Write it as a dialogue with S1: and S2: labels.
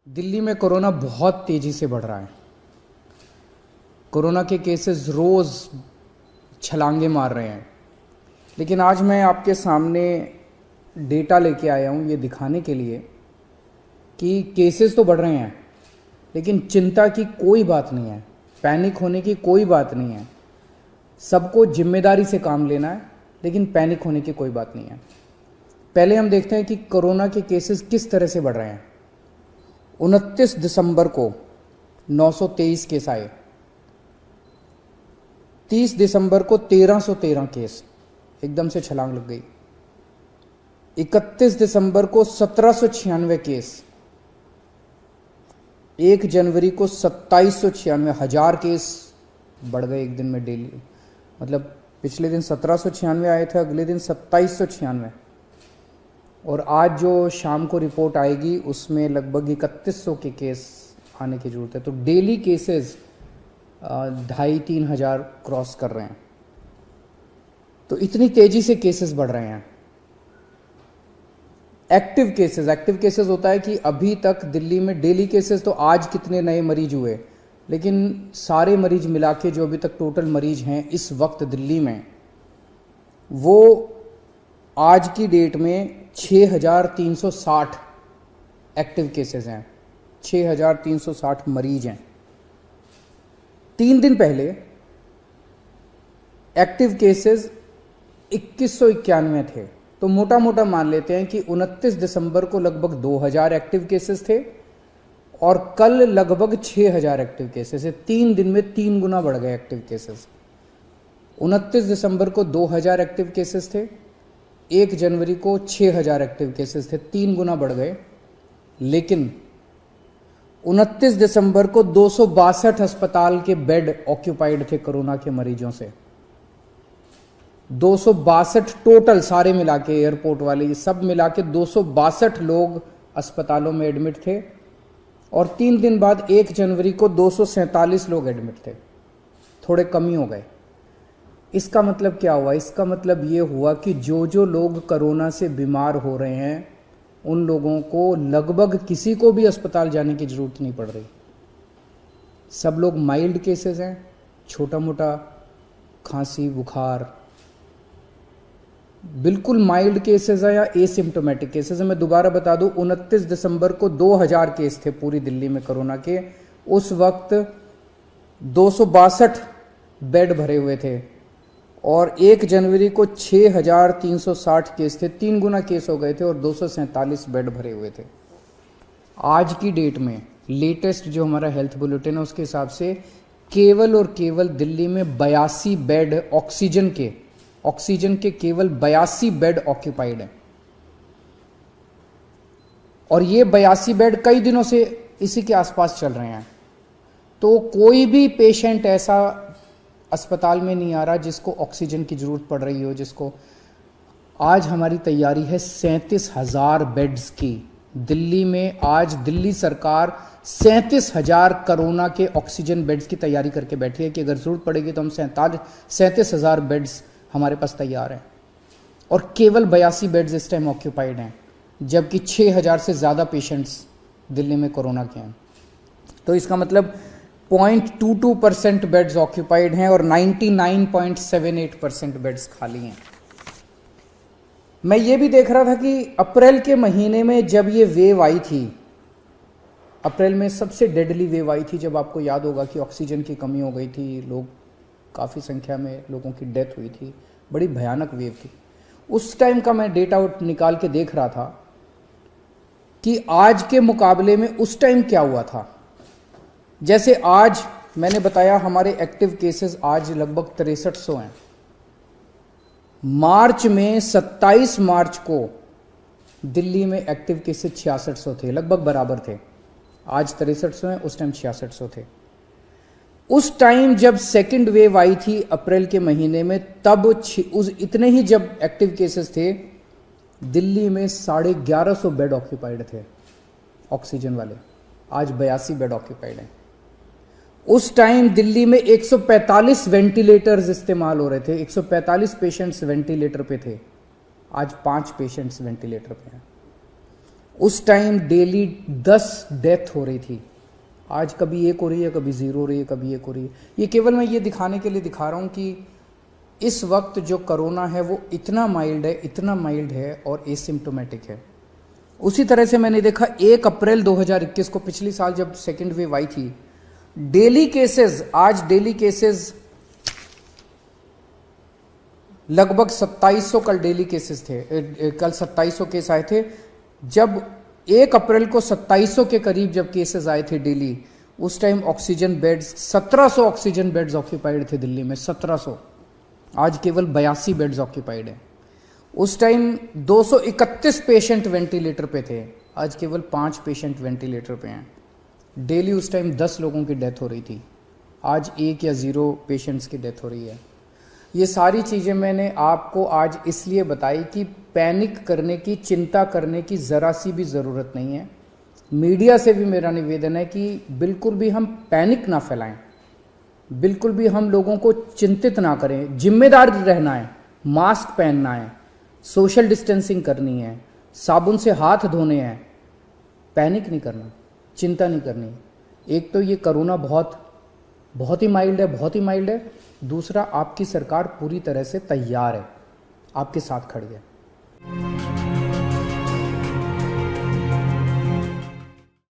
S1: दिल्ली में कोरोना बहुत तेज़ी से बढ़ रहा है। कोरोना के केसेस रोज़ छलांगे मार रहे हैं। लेकिन आज मैं आपके सामने डेटा लेके आया हूँ ये दिखाने के लिए कि केसेस तो बढ़ रहे हैं, लेकिन चिंता की कोई बात नहीं है, पैनिक होने की कोई बात नहीं है। सबको जिम्मेदारी से काम लेना है, लेकिन पैनिक होने की कोई बात नहीं है। पहले हम देखते हैं कि कोरोना के केसेस किस तरह से बढ़ रहे हैं। 29 दिसंबर को 923 केस आए, 30 दिसंबर को 1313 केस, एकदम से छलांग लग गई। 31 दिसंबर को 1796 केस, 1 जनवरी को 2796, 1000 केस बढ़ गए एक दिन में डेली। मतलब पिछले दिन 1796 आए थे, अगले दिन 2796, और आज जो शाम को रिपोर्ट आएगी उसमें लगभग 3100 के केस आने की ज़रूरत है। तो डेली केसेस 2500-3000 हज़ार क्रॉस कर रहे हैं। तो इतनी तेज़ी से केसेस बढ़ रहे हैं। एक्टिव केसेस होता है कि अभी तक दिल्ली में डेली केसेस, तो आज कितने नए मरीज हुए, लेकिन सारे मरीज मिला के जो अभी तक टोटल मरीज हैं इस वक्त दिल्ली में, वो आज की डेट में 6360 एक्टिव केसेस हैं, 6360 मरीज हैं। 3 दिन पहले एक्टिव केसेस 2191 थे। तो मोटा मोटा मान लेते हैं कि 29 दिसंबर को लगभग 2000 एक्टिव केसेस थे और कल लगभग 6000 एक्टिव केसेस है। 3 दिन में 3 गुना बढ़ गए एक्टिव केसेस। 29 दिसंबर को 2000 एक्टिव केसेस थे, 1 जनवरी को 6000 एक्टिव केसेस थे, 3 गुना बढ़ गए। लेकिन 29 दिसंबर को 262 अस्पताल के बेड ऑक्यूपाइड थे कोरोना के मरीजों से। 262 टोटल, सारे मिला के, एयरपोर्ट वाले, ये सब मिला के 262 लोग अस्पतालों में एडमिट थे। और 3 दिन बाद 1 जनवरी को 247 लोग एडमिट थे, थोड़े कम ही हो गए। इसका मतलब क्या हुआ? इसका मतलब ये हुआ कि जो लोग कोरोना से बीमार हो रहे हैं उन लोगों को लगभग किसी को भी अस्पताल जाने की ज़रूरत नहीं पड़ रही। सब लोग माइल्ड केसेस हैं, छोटा मोटा खांसी बुखार, बिल्कुल माइल्ड केसेस है या एसिम्टोमेटिक केसेस है। मैं दोबारा बता दूं, 29 दिसंबर को 2000 केस थे पूरी दिल्ली में कोरोना के। उस वक्त 262 बेड भरे हुए थे और 1 जनवरी को 6360 केस थे, 3 गुना केस हो गए थे और 247 बेड भरे हुए थे। आज की डेट में लेटेस्ट जो हमारा हेल्थ बुलेटिन है उसके हिसाब से केवल और केवल दिल्ली में 82 बेड ऑक्सीजन के केवल 82 बेड ऑक्यूपाइड है। और ये 82 बेड कई दिनों से इसी के आसपास चल रहे हैं। तो कोई भी पेशेंट ऐसा अस्पताल में नहीं आ रहा जिसको ऑक्सीजन की जरूरत पड़ रही हो। जिसको आज हमारी तैयारी है 37,000 बेड्स की। दिल्ली में आज दिल्ली सरकार 37,000 कोरोना के ऑक्सीजन बेड्स की तैयारी करके बैठी है कि अगर जरूरत पड़ेगी तो हम 37,000 बेड्स हमारे पास तैयार हैं। और केवल 82 बेड्स इस टाइम ऑक्यूपाइड हैं, जबकि 6000 से ज़्यादा पेशेंट्स दिल्ली में कोरोना के हैं। तो इसका मतलब 0.22% बेड्स ऑक्यूपाइड हैं और 99.78% बेड्स खाली हैं। मैं ये भी देख रहा था कि अप्रैल के महीने में जब ये वेव आई थी, अप्रैल में सबसे डेडली वेव आई थी, जब आपको याद होगा कि ऑक्सीजन की कमी हो गई थी, लोग काफ़ी संख्या में लोगों की डेथ हुई थी, बड़ी भयानक वेव थी। उस टाइम का मैं डेटा निकाल के देख रहा था कि आज के मुकाबले में उस टाइम क्या हुआ था। जैसे आज मैंने बताया हमारे एक्टिव केसेस आज लगभग 6300 हैं। मार्च में 27 मार्च को दिल्ली में एक्टिव केसेस 6600 थे, लगभग बराबर थे। आज 6300 हैं, उस टाइम 6600 थे। उस टाइम जब सेकंड वेव आई थी अप्रैल के महीने में, तब उस इतने ही जब एक्टिव केसेस थे, दिल्ली में 1150 बेड ऑक्यूपाइड थे ऑक्सीजन वाले। आज 82 बेड ऑक्यूपाइड हैं। उस टाइम दिल्ली में 145 वेंटिलेटर्स इस्तेमाल हो रहे थे, 145 पेशेंट्स वेंटिलेटर पे थे। आज 5 पेशेंट्स वेंटिलेटर पे हैं। उस टाइम डेली 10 डेथ हो रही थी। आज कभी एक हो रही है, कभी 0 हो रही है, कभी एक हो रही है। ये केवल मैं ये दिखाने के लिए दिखा रहा हूँ कि इस वक्त जो कोरोना है वो इतना माइल्ड है, इतना माइल्ड है और एसिम्प्टोमेटिक है। उसी तरह से मैंने देखा 1 अप्रैल 2021 को, पिछली साल जब सेकेंड वेव आई थी, डेली केसेस, आज डेली केसेस लगभग 2700, कल डेली केसेस थे, कल 2700 केस आए थे। जब 1 अप्रैल को 2700 के करीब जब केसेस आए थे डेली, उस time oxygen beds 1700 oxygen beds occupied थे दिल्ली में, 1700। आज केवल 82 बेड्स ऑक्यूपाइड है। उस टाइम 231 पेशेंट वेंटिलेटर पे थे, आज केवल 5 पेशेंट वेंटिलेटर पे हैं। डेली उस टाइम 10 लोगों की डेथ हो रही थी, आज 1 या 0 पेशेंट्स की डेथ हो रही है। ये सारी चीज़ें मैंने आपको आज इसलिए बताई कि पैनिक करने की, चिंता करने की ज़रा सी भी ज़रूरत नहीं है। मीडिया से भी मेरा निवेदन है कि बिल्कुल भी हम पैनिक ना फैलाएं, बिल्कुल भी हम लोगों को चिंतित ना करें। जिम्मेदार रहना है, मास्क पहनना है, सोशल डिस्टेंसिंग करनी है, साबुन से हाथ धोने हैं, पैनिक नहीं करना, चिंता नहीं करनी। एक तो ये कोरोना बहुत ही माइल्ड है, बहुत ही माइल्ड है। दूसरा, आपकी सरकार पूरी तरह से तैयार है, आपके साथ खड़ी है।